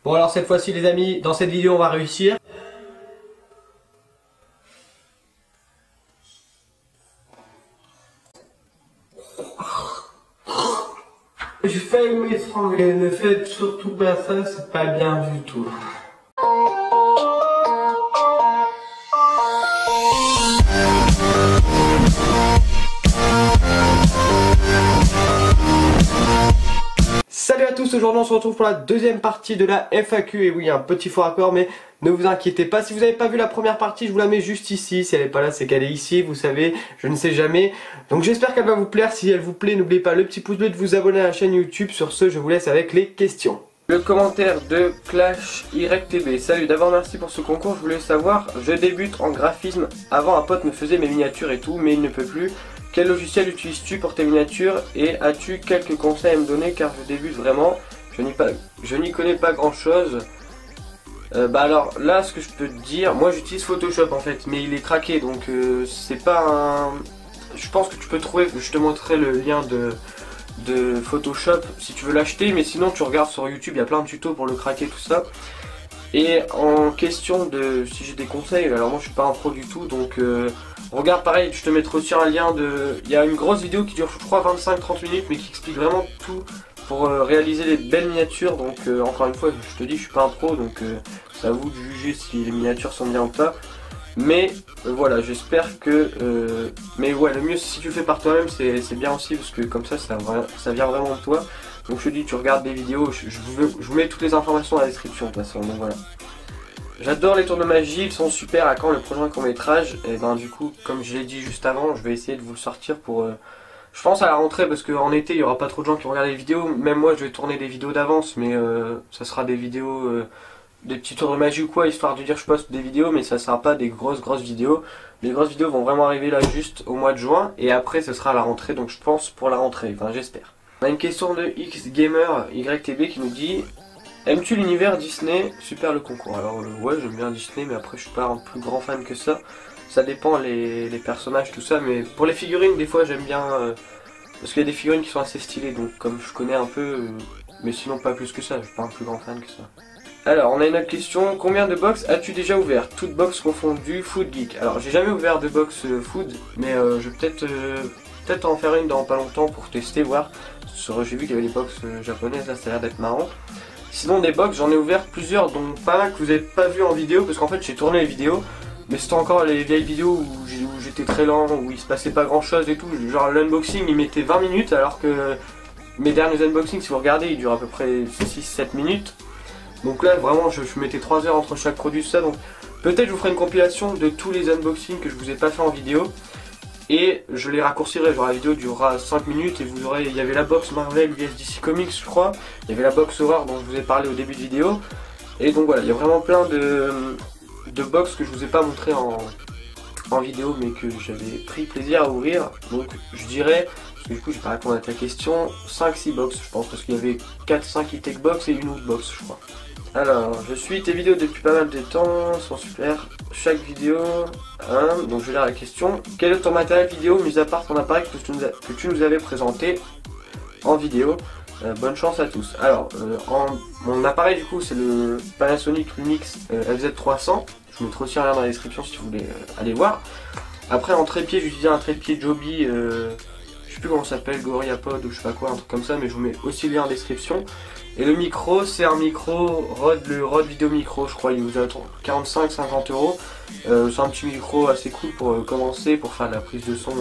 Bon alors cette fois-ci les amis, dans cette vidéo on va réussir. J'ai failli m'étrangler, ne faites surtout pas ça, c'est pas bien du tout. Salut à tous, aujourd'hui on se retrouve pour la deuxième partie de la FAQ. Et oui, un petit faux raccord, mais ne vous inquiétez pas. Si vous n'avez pas vu la première partie, je vous la mets juste ici. Si elle n'est pas là, c'est qu'elle est ici, vous savez, je ne sais jamais. Donc j'espère qu'elle va vous plaire. Si elle vous plaît, n'oubliez pas le petit pouce bleu, de vous abonner à la chaîne YouTube. Sur ce, je vous laisse avec les questions. Le commentaire de Clash YTB. Salut, d'abord merci pour ce concours. Je voulais savoir, je débute en graphisme. Avant un pote me faisait mes miniatures et tout, mais il ne peut plus. Quel logiciel utilises-tu pour tes miniatures et as-tu quelques conseils à me donner car je débute vraiment, je n'y connais pas grand chose. Bah alors là ce que je peux te dire, moi j'utilise Photoshop en fait, mais il est craqué donc c'est pas un... Je pense que tu peux trouver, je te montrerai le lien de Photoshop si tu veux l'acheter, mais sinon tu regardes sur YouTube, il y a plein de tutos pour le craquer tout ça. Et en question de si j'ai des conseils, alors moi je suis pas un pro du tout donc regarde pareil, je te mettrai aussi un lien de... Il y a une grosse vidéo qui dure je crois 25-30 minutes mais qui explique vraiment tout pour réaliser les belles miniatures. Donc encore une fois je te dis je suis pas un pro donc c'est à vous de juger si les miniatures sont bien ou pas. Mais voilà, j'espère que... mais ouais, le mieux si tu le fais par toi-même c'est bien aussi parce que comme ça vient vraiment de toi. Donc je te dis, tu regardes des vidéos, je vous mets toutes les informations dans la description de toute façon, donc voilà. J'adore les tours de magie, ils sont super. À quand le prochain court-métrage? Et ben du coup, comme je l'ai dit juste avant, je vais essayer de vous le sortir pour... je pense à la rentrée parce qu'en été, il n'y aura pas trop de gens qui vont regarder les vidéos. Même moi, je vais tourner des vidéos d'avance, mais ça sera des vidéos... des petits tours de magie ou quoi, histoire de dire je poste des vidéos, mais ça sera pas des grosses vidéos. Les grosses vidéos vont vraiment arriver là juste au mois de juin, et après ce sera à la rentrée, donc je pense pour la rentrée, enfin j'espère. On a une question de XGamer YTB qui nous dit: aimes-tu l'univers Disney? Super le concours. Alors ouais, j'aime bien Disney, mais après je suis pas un plus grand fan que ça. Ça dépend les personnages, tout ça, mais pour les figurines, des fois j'aime bien, parce qu'il y a des figurines qui sont assez stylées, donc comme je connais un peu, mais sinon pas plus que ça, je suis pas un plus grand fan que ça. Alors on a une autre question, combien de box as-tu déjà ouvert? Toutes box confondues, Food Geek. Alors j'ai jamais ouvert de box food, mais je vais peut-être en faire une dans pas longtemps pour tester, voir. J'ai vu qu'il y avait des box japonaises, là ça a l'air d'être marrant. Sinon des box j'en ai ouvert plusieurs, dont pas mal que vous n'avez pas vu en vidéo, parce qu'en fait j'ai tourné les vidéos, mais c'était encore les vieilles vidéos où j'étais très lent, où il se passait pas grand chose et tout. Genre l'unboxing il mettait 20 minutes alors que mes derniers unboxings si vous regardez ils durent à peu près 6-7 minutes. Donc là vraiment je mettais 3 heures entre chaque produit, tout ça, donc peut-être je vous ferai une compilation de tous les unboxings que je vous ai pas fait en vidéo. Et je les raccourcirai, genre la vidéo durera 5 minutes et vous aurez, il y avait la box Marvel vs DC Comics je crois, il y avait la box horreur dont je vous ai parlé au début de vidéo. Et donc voilà, il y a vraiment plein de box que je vous ai pas montré en vidéo mais que j'avais pris plaisir à ouvrir. Donc je dirais, parce que du coup j'ai pas répondu à ta question, 5-6 box je pense, parce qu'il y avait 4-5 e-tech box et une autre box je crois. Alors, je suis tes vidéos depuis pas mal de temps, elles sont super, chaque vidéo, hein, donc je vais lire la question. Quel est ton matériel vidéo, mis à part ton appareil que tu nous avais présenté en vidéo? Bonne chance à tous. Alors, mon appareil du coup c'est le Panasonic Lumix FZ300, je vous mettrai aussi un lien dans la description si vous voulez aller voir. Après en trépied, j'utilise un trépied Joby, je sais plus comment ça s'appelle, GorillaPod ou je sais pas quoi, un truc comme ça, mais je vous mets aussi le lien en description. Et le micro, c'est un micro le Rode Vidéo Micro, je crois, il vous a 45-50 euros. C'est un petit micro assez cool pour commencer, pour faire de la prise de son.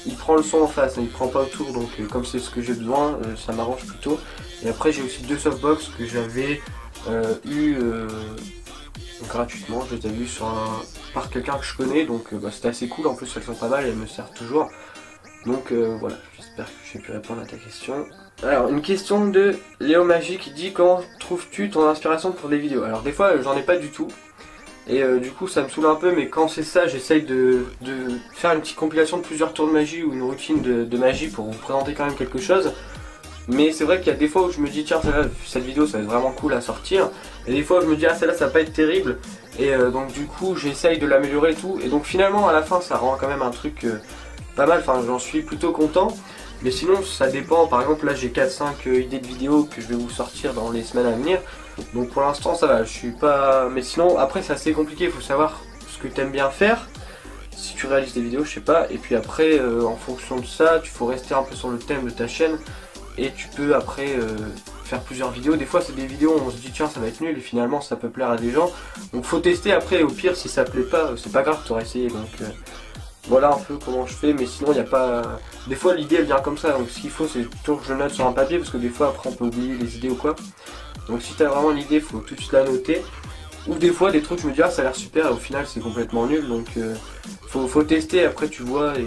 Il prend le son en face, hein, il prend pas autour, donc comme c'est ce que j'ai besoin, ça m'arrange plutôt. Et après j'ai aussi deux softbox que j'avais eu gratuitement, je les ai vus par quelqu'un que je connais, donc bah, c'était assez cool, en plus elles sont pas mal, elles me servent toujours. Donc voilà, j'espère que j'ai pu répondre à ta question. Alors une question de Léo Magie qui dit: comment trouves-tu ton inspiration pour des vidéos? Alors des fois j'en ai pas du tout, et du coup ça me saoule un peu, mais quand c'est ça j'essaye de faire une petite compilation de plusieurs tours de magie ou une routine de magie pour vous présenter quand même quelque chose. Mais c'est vrai qu'il y a des fois où je me dis tiens cette vidéo ça va être vraiment cool à sortir, et des fois où je me dis ah celle-là ça va pas être terrible, et donc du coup j'essaye de l'améliorer et tout, et donc finalement à la fin ça rend quand même un truc pas mal, enfin j'en suis plutôt content. Mais sinon ça dépend, par exemple là j'ai 4-5 idées de vidéos que je vais vous sortir dans les semaines à venir. Donc pour l'instant ça va, je suis pas... Mais sinon après c'est assez compliqué, il faut savoir ce que tu aimes bien faire. Si tu réalises des vidéos, je sais pas, et puis après en fonction de ça, tu faut rester un peu sur le thème de ta chaîne et tu peux après faire plusieurs vidéos. Des fois c'est des vidéos où on se dit tiens ça va être nul et finalement ça peut plaire à des gens. Donc faut tester après, au pire si ça plaît pas, c'est pas grave, tu auras essayé. Donc voilà un peu comment je fais, mais sinon il n'y a pas... Des fois l'idée elle vient comme ça, donc ce qu'il faut c'est toujours que je note sur un papier parce que des fois après on peut oublier les idées ou quoi. Donc si tu as vraiment l'idée, il faut tout de suite la noter. Ou des fois des trucs je me dis ah ça a l'air super et au final c'est complètement nul, donc faut tester, après tu vois, et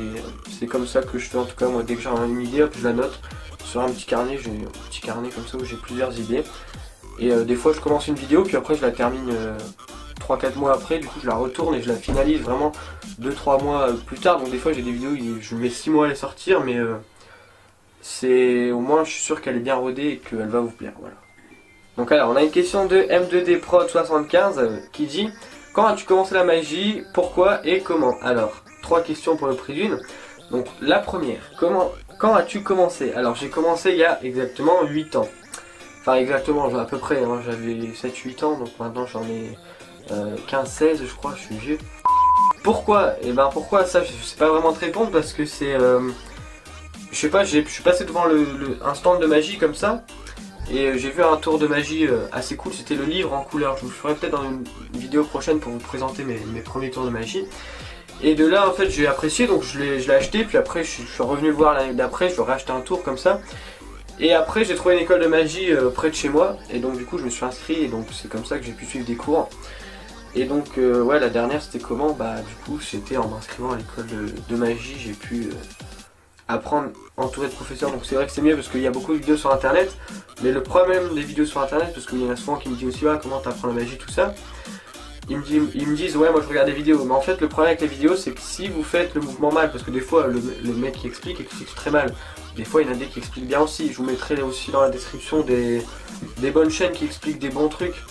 c'est comme ça que je fais en tout cas moi. Dès que j'ai une idée hop, je la note sur un petit carnet, j'ai un petit carnet comme ça où j'ai plusieurs idées. Et des fois je commence une vidéo puis après je la termine 3-4 mois après, du coup je la retourne et je la finalise vraiment 2-3 mois plus tard. Donc des fois j'ai des vidéos où je mets 6 mois à les sortir, mais c'est au moins je suis sûr qu'elle est bien rodée et qu'elle va vous plaire, voilà. Donc alors on a une question de M2D Prod 75 qui dit: quand as-tu commencé la magie, pourquoi et comment? Alors 3 questions pour le prix d'une. Donc la première, quand as-tu commencé? Alors j'ai commencé il y a exactement 8 ans. Enfin exactement, à peu près, hein, j'avais 7-8 ans, donc maintenant j'en ai 15-16 je crois, je suis vieux. Pourquoi? Et ben pourquoi ça je sais pas vraiment te répondre parce que c'est... je sais pas, je suis passé devant un stand de magie comme ça. Et j'ai vu un tour de magie assez cool, c'était le livre en couleur. Je vous le ferai peut-être dans une vidéo prochaine pour vous présenter mes premiers tours de magie. Et de là en fait j'ai apprécié, donc je l'ai acheté, puis après je suis revenu le voir l'année d'après, je lui ai racheté un tour comme ça. Et après j'ai trouvé une école de magie près de chez moi, et donc du coup je me suis inscrit, et donc c'est comme ça que j'ai pu suivre des cours. Et donc ouais, la dernière c'était comment? Bah du coup c'était en m'inscrivant à l'école de magie, j'ai pu... apprendre entouré de professeurs. Donc c'est vrai que c'est mieux parce qu'il y a beaucoup de vidéos sur internet, mais le problème des vidéos sur internet, parce qu'il y en a souvent qui me disent aussi ah, comment t'apprends la magie, tout ça, ils me disent ouais moi je regarde des vidéos, mais en fait le problème avec les vidéos c'est que si vous faites le mouvement mal, parce que des fois le mec qui explique très mal, des fois il y en a des qui expliquent bien aussi, je vous mettrai aussi dans la description des bonnes chaînes qui expliquent des bons trucs,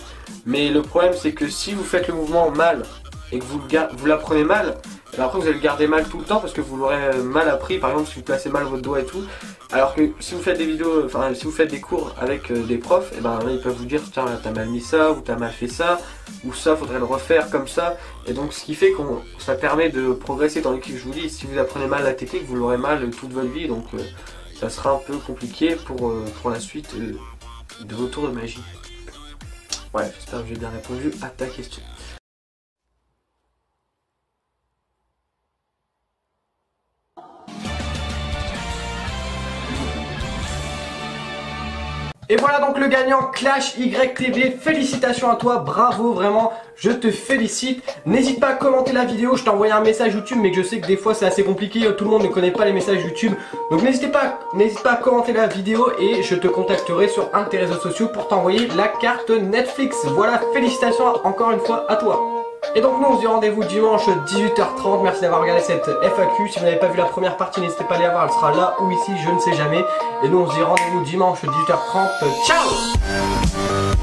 mais le problème c'est que si vous faites le mouvement mal et que vous l'apprenez mal, et après vous allez le garder mal tout le temps parce que vous l'aurez mal appris, par exemple si vous placez mal votre doigt et tout. Alors que si vous faites des vidéos, enfin si vous faites des cours avec des profs, et ben ils peuvent vous dire tiens t'as mal mis ça, ou t'as mal fait ça, ou ça faudrait le refaire comme ça. Et donc ce qui fait que ça permet de progresser, tandis que je vous dis si vous apprenez mal la technique vous l'aurez mal toute votre vie, donc ça sera un peu compliqué pour la suite de vos tours de magie. Ouais, j'espère que j'ai bien répondu à ta question. Et voilà donc le gagnant Clash YTV, félicitations à toi, bravo vraiment, je te félicite. N'hésite pas à commenter la vidéo, je t'ai envoyé un message YouTube mais je sais que des fois c'est assez compliqué, tout le monde ne connaît pas les messages YouTube. Donc n'hésite pas à commenter la vidéo et je te contacterai sur un de tes réseaux sociaux pour t'envoyer la carte Netflix. Voilà, félicitations encore une fois à toi. Et donc nous on se dit rendez-vous dimanche 18h30, merci d'avoir regardé cette FAQ. Si vous n'avez pas vu la première partie, n'hésitez pas à aller la voir, elle sera là ou ici, je ne sais jamais. Et nous on se dit rendez-vous dimanche 18h30, ciao.